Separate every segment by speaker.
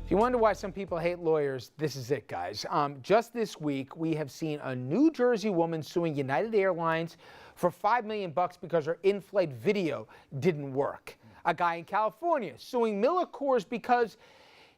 Speaker 1: If you wonder why some people hate lawyers, this is it, guys. Just this week, we have seen a New Jersey woman suing United Airlines for $5 million because her in-flight video didn't work. A guy in California suing Miller Coors because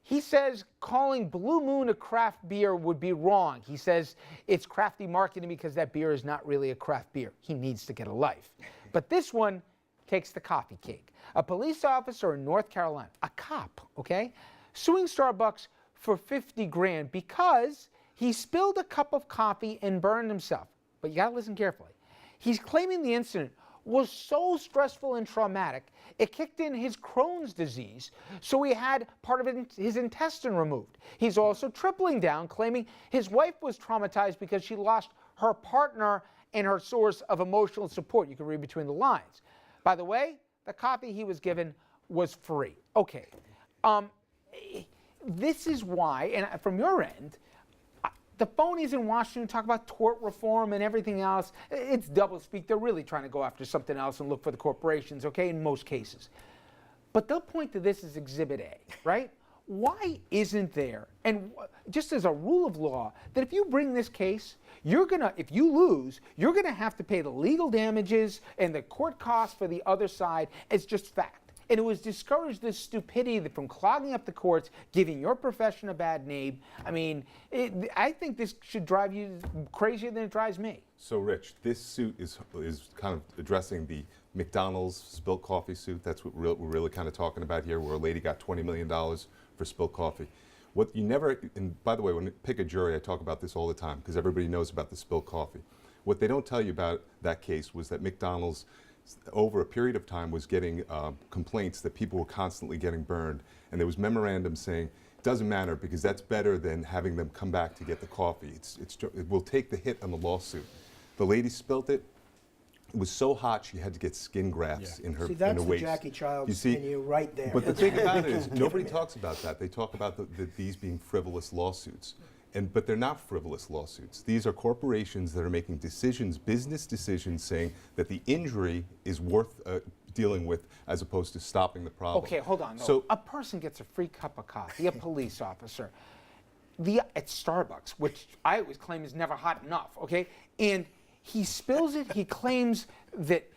Speaker 1: he says calling Blue Moon a craft beer would be wrong. He says it's crafty marketing because that beer is not really a craft beer. He needs to get a life. But this one takes the coffee cake. A police officer in North Carolina, a cop, okay, suing Starbucks for 50 grand because he spilled a cup of coffee and burned himself. But you gotta listen carefully. He's claiming the incident was so stressful and traumatic, it kicked in his Crohn's disease, so he had part of his intestine removed. He's also tripling down, claiming his wife was traumatized because she lost her partner and her source of emotional support. You can read between the lines. By the way, the coffee he was given was free. Okay. This is why, and from your end, the phonies in Washington talk about tort reform and everything else. It's doublespeak. They're really trying to go after something else and look for the corporations, okay, in most cases. But they'll point to this as Exhibit A, right? Why isn't there, and just as a rule of law, that if you bring this case, if you lose, you're gonna have to pay the legal damages and the court costs for the other side. It's just fact. And it was discourage this stupidity from clogging up the courts, giving your profession a bad name. I mean, I think this should drive you crazier than it drives me.
Speaker 2: So, Rich, this suit is kind of addressing the McDonald's spilled coffee suit. That's what we're really kind of talking about here, where a lady got $20 million for spilled coffee. What you never, and by the way, when I pick a jury, I talk about this all the time because everybody knows about the spilled coffee. What they don't tell you about that case was that McDonald's, over a period of time, was getting complaints that people were constantly getting burned, and there was memorandums saying it doesn't matter because that's better than having them come back to get the coffee. It will take the hit on the lawsuit. The lady spilt it. It was so hot she had to get skin grafts in her waist.
Speaker 3: See, that's the Jackie Childs in you right there.
Speaker 2: But the thing about it is nobody talks about that. They talk about these being frivolous lawsuits. But they're not frivolous lawsuits. These are corporations that are making decisions, business decisions, saying that the injury is worth dealing with as opposed to stopping the problem.
Speaker 1: Okay, hold on. So a person gets a free cup of coffee, a police officer, at Starbucks, which I always claim is never hot enough, okay? And he spills it, he claims that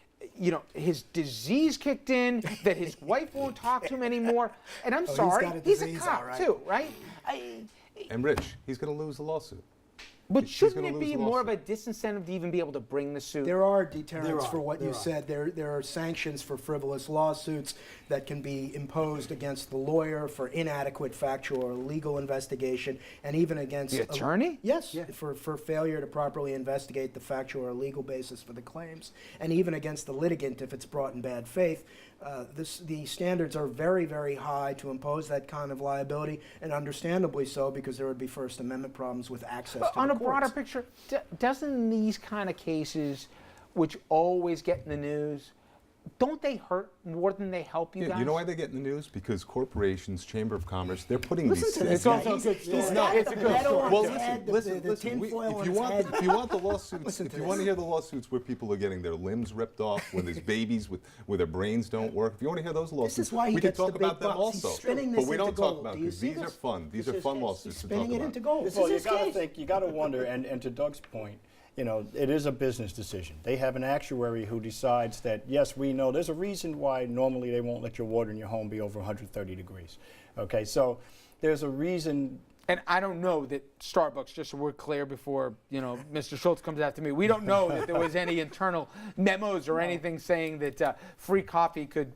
Speaker 1: his disease kicked in, that his wife won't talk to him anymore. And I'm sorry, he's a cop too, right?
Speaker 2: And Rich, he's going to lose the lawsuit.
Speaker 1: But shouldn't it be more of a disincentive to even be able to bring the suit?
Speaker 3: There are deterrents for what you said. There are sanctions for frivolous lawsuits that can be imposed against the lawyer for inadequate factual or legal investigation, and even against
Speaker 1: the attorney?
Speaker 3: Yes, for failure to properly investigate the factual or legal basis for the claims, and even against the litigant if it's brought in bad faith. The standards are very, very high to impose that kind of liability, and understandably so, because there would be First Amendment problems with access to the courts.
Speaker 1: On a broader picture, doesn't these kind of cases, which always get in the news, don't they hurt more than they help you guys?
Speaker 2: You know why they get in the news? Because corporations, Chamber of Commerce, they're putting these...
Speaker 1: It's also a good story. It's a good story.
Speaker 2: Well, listen. If you want the lawsuits, if you want to hear the lawsuits where people are getting their limbs ripped off, when there's babies where their brains don't work, if you want to hear those lawsuits, we can talk about them also. But we don't talk about them because these are fun. These are fun lawsuits to talk about.
Speaker 3: Spinning it into gold.
Speaker 4: Well, you got to wonder, and to Doug's point, it is a business decision. They have an actuary who decides that, yes, we know there's a reason why normally they won't let your water in your home be over 130 degrees. Okay, so there's a reason.
Speaker 1: And I don't know that Starbucks, just so we're clear before Mr. Schultz comes after me, we don't know that there was any internal memos or anything saying that free coffee could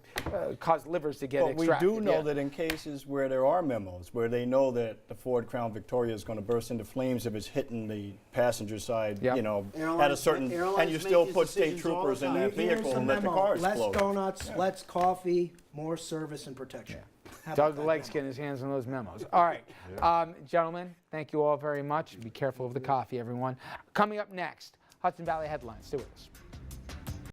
Speaker 1: cause livers to get extracted.
Speaker 4: But we do know that in cases where there are memos, where they know that the Ford Crown Victoria is going to burst into flames if it's hitting the passenger side, at a certain, and you still put state troopers in that vehicle and let the car explode.
Speaker 3: Less donuts, less coffee, more service and protection.
Speaker 1: Doug likes getting his hands on those memos. All right. Gentlemen, thank you all very much. Be careful of the coffee, everyone. Coming up next, Hudson Valley Headlines. Stay with us.